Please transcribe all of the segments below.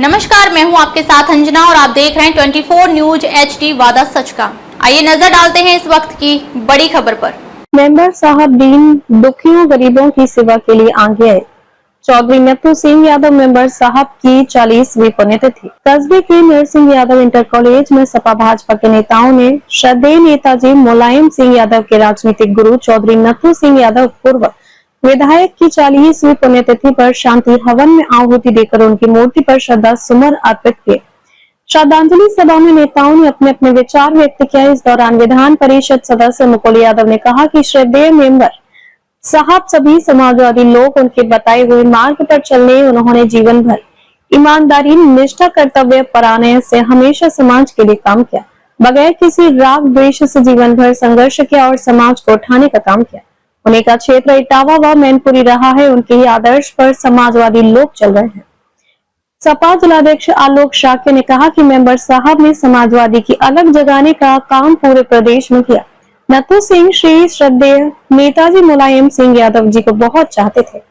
नमस्कार, मैं हूं आपके साथ अंजना और आप देख रहे हैं 24 न्यूज HD वादा सच का। आइए नजर डालते हैं इस वक्त की बड़ी खबर पर। मेंबर साहब दीन दुखियों गरीबों की सेवा के लिए आगे आए। चौधरी नत्थू सिंह यादव मेंबर साहब की 40वीं पुण्यतिथि। कस्बे के नरसिंह यादव इंटर कॉलेज में सपा भाजपा के नेताओं ने श्रद्धेय नेताजी मुलायम सिंह यादव के राजनीतिक गुरु चौधरी नत्थू सिंह यादव पूर्व विधायक की 40वीं पुण्यतिथि पर शांति हवन में आहुति देकर उनकी मूर्ति पर श्रद्धा सुमन अर्पित किए। श्रद्धांजलि सभा में नेताओं ने अपने अपने विचार व्यक्त किया। इस दौरान विधान परिषद सदस्य मुकुल यादव ने कहा कि श्रद्धेय मेंबर साहब सभी समाजवादी लोग उनके बताए हुए मार्ग पर चलने उन्होंने जीवन भर ईमानदारी, निष्ठा, कर्तव्य परायण से हमेशा समाज के लिए काम किया। बगैर किसी राग द्वेष से जीवन भर संघर्ष किया और समाज को उठाने का काम किया। उन्हीं का क्षेत्र इटावा व मैनपुरी रहा है। उनके ही आदर्श पर समाजवादी लोग चल रहे हैं। सपा जिलाध्यक्ष आलोक शाक्य ने कहा कि मेंबर साहब ने समाजवादी की अलग जगाने का काम पूरे प्रदेश में किया। नत्थू सिंह श्री श्रद्धेय नेताजी मुलायम सिंह यादव जी को बहुत चाहते थे।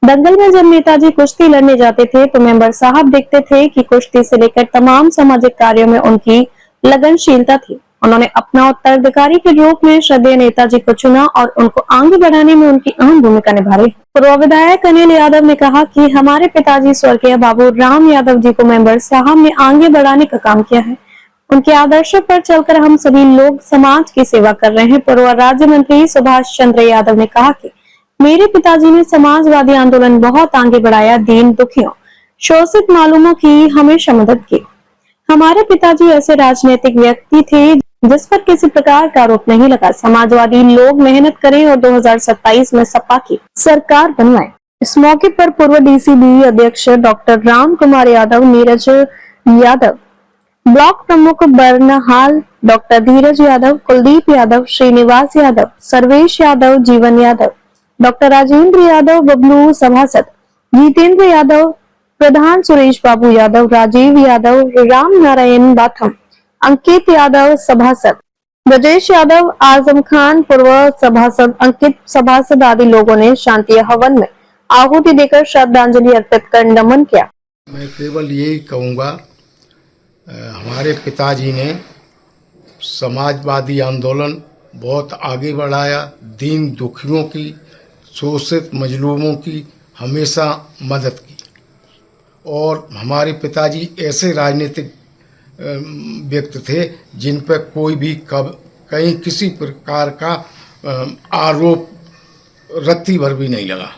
दंगल में जब नेताजी कुश्ती लड़ने जाते थे तो मेंबर साहब देखते थे कि कुश्ती से लेकर तमाम सामाजिक कार्यों में उनकी लगनशीलता थी। उन्होंने अपना उत्तराधिकारी के रूप में श्रद्धेय नेताजी को चुना और उनको आगे बढ़ाने में उनकी अहम भूमिका निभा रही। पूर्व विधायक अनिल यादव ने कहा कि हमारे पिताजी स्वर्गीय बाबू राम यादव जी को मेंबर साहब ने आगे बढ़ाने का काम किया है। उनके आदर्शों पर चलकर हम सभी लोग समाज की सेवा कर रहे हैं। पूर्व राज्य मंत्री सुभाष चंद्र यादव ने कहा कि मेरे पिताजी ने समाजवादी आंदोलन बहुत आगे बढ़ाया। दीन दुखियों, शोषित मालूमों की हमेशा मदद की। हमारे पिताजी ऐसे राजनीतिक व्यक्ति थे जिस पर किसी प्रकार का आरोप नहीं लगा। समाजवादी लोग मेहनत करें और 2027 में सपा की सरकार बनवाएं। इस मौके पर पूर्व DCB अध्यक्ष डॉक्टर राम कुमार यादव, नीरज यादव, ब्लॉक प्रमुख बरनहाल डॉक्टर धीरज यादव, कुलदीप यादव, श्रीनिवास यादव, सर्वेश यादव, जीवन यादव, डॉक्टर राजेंद्र यादव, बबलू सभासद, जितेंद्र यादव, प्रधान सुरेश बाबू यादव, राजीव यादव, राम नारायण बाथम, अंकित यादव सभासद, ब्रजेश यादव, आजम खान पूर्व सभासद, अंकित सभासद आदि लोगों ने शांति हवन में आहुति देकर श्रद्धांजलि अर्पित कर नमन किया। मैं केवल यही कहूँगा, हमारे पिताजी ने समाजवादी आंदोलन बहुत आगे बढ़ाया। दीन दुखियों की, शोषित मजलूमों की हमेशा मदद की और हमारे पिताजी ऐसे राजनीतिक व्यक्ति थे जिन पर कोई भी कहीं किसी प्रकार का आरोप रत्ती भर भी नहीं लगा।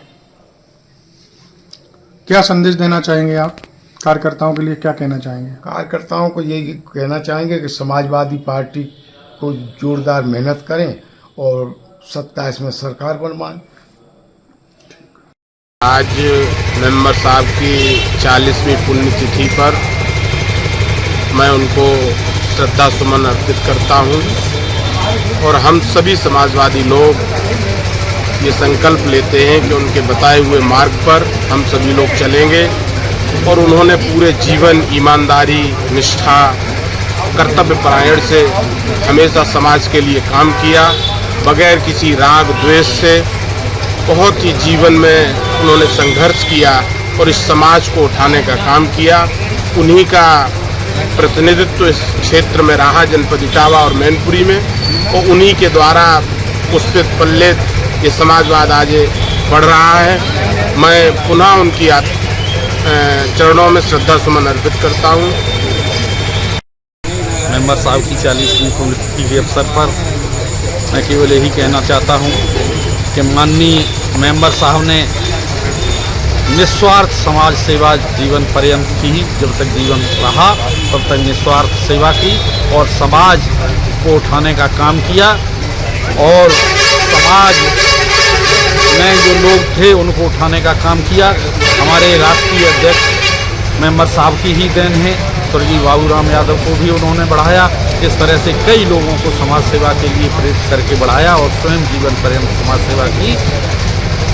क्या संदेश देना चाहेंगे आप कार्यकर्ताओं के लिए, क्या कहना चाहेंगे? कार्यकर्ताओं को यही कहना चाहेंगे कि समाजवादी पार्टी को जोरदार मेहनत करें और 27 में सरकार बनवाएं। आज मेंबर साहब की 40वीं पुण्यतिथि पर मैं उनको श्रद्धा सुमन अर्पित करता हूं और हम सभी समाजवादी लोग ये संकल्प लेते हैं कि उनके बताए हुए मार्ग पर हम सभी लोग चलेंगे और उन्होंने पूरे जीवन ईमानदारी, निष्ठा, कर्तव्य परायण से हमेशा समाज के लिए काम किया। बगैर किसी राग द्वेष से बहुत ही जीवन में उन्होंने संघर्ष किया और इस समाज को उठाने का काम किया। उन्हीं का प्रतिनिधित्व इस क्षेत्र में रहा, जनपद इटावा और मैनपुरी में, और उन्हीं के द्वारा पुष्पित पल्लित ये समाजवाद आगे बढ़ रहा है। मैं पुनः उनकी चरणों में श्रद्धा सुमन अर्पित करता हूँ। मेंबर साहब की 40वीं पुण्यतिथि के अवसर पर मैं केवल यही कहना चाहता हूँ कि माननीय मेंबर साहब ने निस्वार्थ समाज सेवा जीवन पर्यंत की। जब तक जीवन रहा तब तक निस्वार्थ सेवा की और समाज को उठाने का काम किया और समाज में जो लोग थे उनको उठाने का काम किया। हमारे राष्ट्रीय अध्यक्ष मेंबर साहब की ही देन है। स्वर्गीय बाबू राम यादव को भी उन्होंने बढ़ाया। इस तरह से कई लोगों को समाज सेवा के लिए प्रेरित करके बढ़ाया और स्वयं जीवन पर्यंत समाज सेवा की।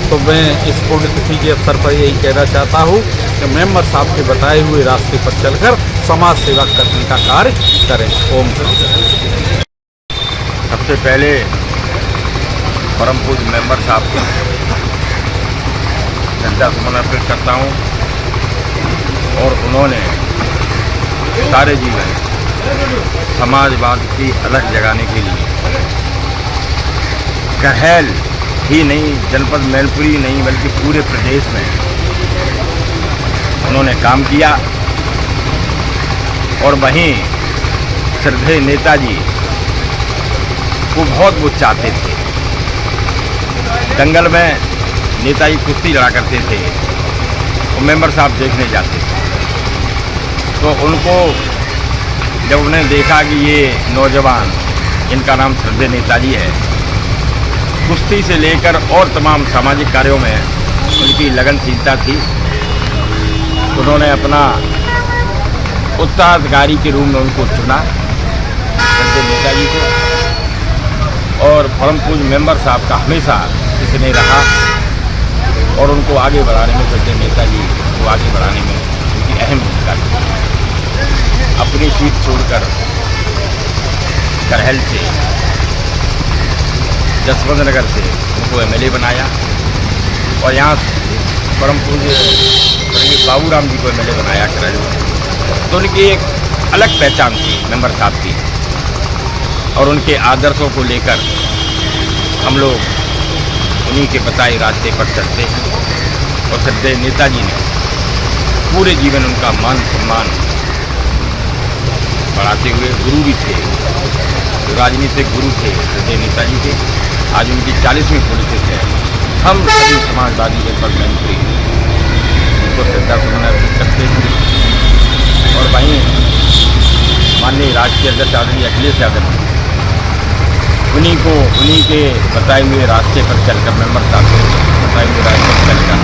तो मैं इस पुण्यतिथि के अवसर पर यही कहना चाहता हूँ कि मेंबर साहब के बताए हुए रास्ते पर चलकर समाज सेवा करने का कार्य करें। ओम शांति। सबसे पहले परम पूज्य मेंबर साहब को श्रद्धा सुमन अर्पित करता हूँ। और उन्होंने सारे जीवन समाजवाद की अलग जगाने के लिए कहल ही नहीं, जनपद मैनपुरी नहीं बल्कि पूरे प्रदेश में उन्होंने काम किया। और वहीं श्रद्धेय नेताजी को बहुत वो चाहते थे। दंगल में नेताजी कुश्ती लड़ा करते थे, वो मेंबर साहब देखने जाते थे। तो उनको जब उन्हें देखा कि ये नौजवान, इनका नाम श्रद्धेय नेताजी है, कुश्ती से लेकर और तमाम सामाजिक कार्यों में उनकी लगनशीलता थी, तो उन्होंने अपना उत्तराधिकारी के रूप में उनको चुना, श्रद्धेय नेताजी को। और परम पूज्य मेंबर साहब का हमेशा इसने रहा और उनको आगे बढ़ाने में, श्रद्धेय नेताजी को आगे बढ़ाने में उनकी अहम भूमिका थी। अपनी सीट छोड़कर करहल से, जसवंत नगर से उनको एमएलए बनाया और यहाँ परम पूज्य बाबूराम जी को एमएलए बनाया करहल। तो उनकी एक अलग पहचान थी मेंबर साहब की, और उनके आदर्शों को लेकर हम लोग उन्हीं के बताए रास्ते पर चलते हैं। और श्रद्धेय नेताजी ने पूरे जीवन उनका मान सम्मान बढ़ाते हुए, गुरु भी थे, राजनीतिक गुरु थे श्रद्धेय नेताजी के। आज उनकी 40वीं पुण्यतिथि है। हम सभी समाजवादी जनपद मैनपुरी उनको श्रद्धासुमन अर्पित करते हैं। और वहीं माननीय राष्ट्रीय अध्यक्ष आदरणीय अखिलेश यादव, उन्हीं के बताए हुए रास्ते पर चलकर, मेंबर साहब के बताए हुए रास्ते पर चलकर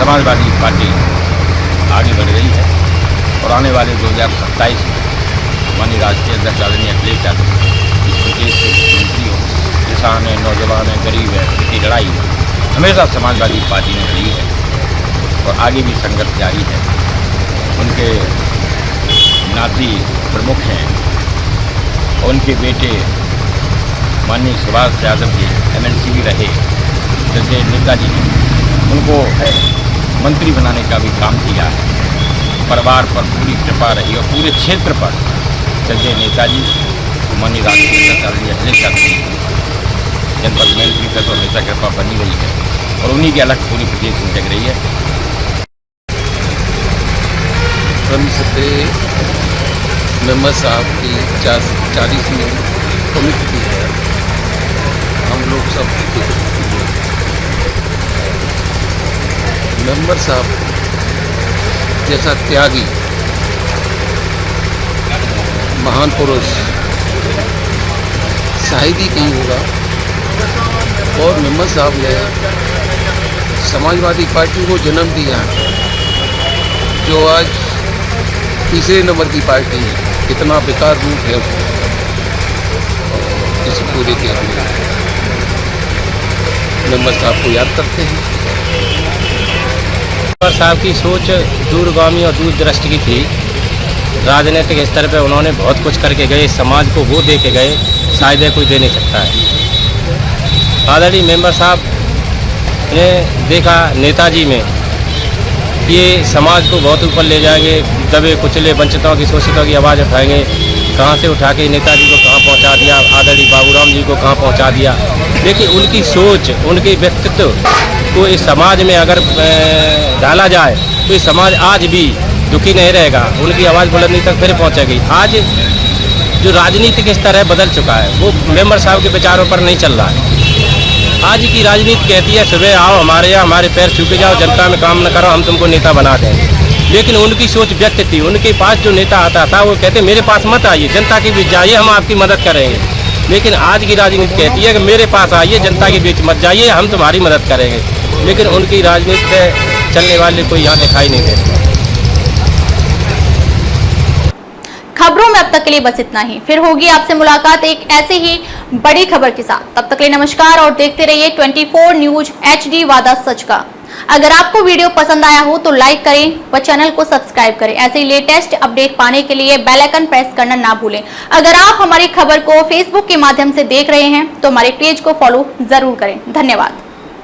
समाजवादी पार्टी आगे बढ़ रही है। और आने वाले 2027 में माननीय राष्ट्रीय अध्यक्ष आदरणीय अखिलेश यादव इस प्रदेश के मुख्यमंत्री हो। किसान है, नौजवान है, गरीब है, इसकी लड़ाई हमेशा समाजवादी पार्टी ने लड़ी है और आगे भी संघर्ष जारी है। उनके नाती प्रमुख हैं, उनके बेटे माननीय सुभाष यादव जी एमएलसी भी रहे। श्रद्धेय नेताजी ने उनको मंत्री बनाने का भी काम किया है। परिवार पर पूरी कृपा रही और पूरे क्षेत्र पर श्रद्धेय नेताजी माननीय राष्ट्रीय अध्यक्ष अखिलेश यादव जनपद मैनपुरी पर तो हमेशा कृपा बनी रही है और उन्हीं की अलग पूरी प्रदेश में जग रही है। श्रद्धेय मेंबर साहब की 40वीं पुण्यतिथि है। हम लोग सब मेंबर साहब जैसा त्यागी महान पुरुष शायद ही कहीं होगा। और मेंबर साहब ने समाजवादी पार्टी को जन्म दिया, जो आज तीसरे नंबर की पार्टी है। कितना बेकार रूप है इस पूरे के मेंबर साहब को याद करते हैं। मेंबर साहब की सोच दूरगामी और दूरदृष्टि की थी। राजनीतिक स्तर पर उन्होंने बहुत कुछ करके गए, समाज को वो दे के गए, शायद कोई दे नहीं सकता है। आदरणीय मेंबर साहब ने देखा नेताजी में ये समाज को बहुत ऊपर ले जाएंगे, दबे कुचले वंचितों की, शोषितों की आवाज़ उठाएंगे। कहाँ से उठा के नेताजी को कहाँ पहुँचा दिया, आदरणीय बाबूराम जी को कहाँ पहुँचा दिया। देखिए उनकी सोच, उनके व्यक्तित्व को इस समाज में अगर डाला जाए तो ये समाज आज भी दुखी नहीं रहेगा, उनकी आवाज़ बुलंदी तक फिर पहुँचेगी। आज जो राजनीतिक स्तर है बदल चुका है, वो मेंबर साहब के विचारों पर नहीं चल रहा है। आज की राजनीति कहती है सुबह आओ हमारे यहाँ, हमारे पैर छू के जाओ, जनता में काम न करो, हम तुमको नेता बना देंगे। लेकिन उनकी सोच व्यक्त थी। उनके पास जो नेता आता था वो कहते मेरे पास मत आइए, जनता के बीच जाइए, हम आपकी मदद करेंगे। लेकिन आज की राजनीति कहती है कि मेरे पास आइए, जनता के बीच मत जाइए, हम तुम्हारी मदद करेंगे। लेकिन उनकी राजनीति से चलने वाले कोई यहाँ दिखाई नहीं देते। खबरों में अब तक के लिए बस इतना ही। फिर होगी आपसे मुलाकात एक ऐसे ही बड़ी खबर के साथ। तब तक के लिए नमस्कार और देखते रहिए 24 न्यूज HD वादा सच का। अगर आपको वीडियो पसंद आया हो तो लाइक करें व चैनल को सब्सक्राइब करें। ऐसे ही लेटेस्ट अपडेट पाने के लिए बेल आइकन प्रेस करना ना भूलें। अगर आप हमारी खबर को फेसबुक के माध्यम से देख रहे हैं तो हमारे पेज को फॉलो जरूर करें। धन्यवाद।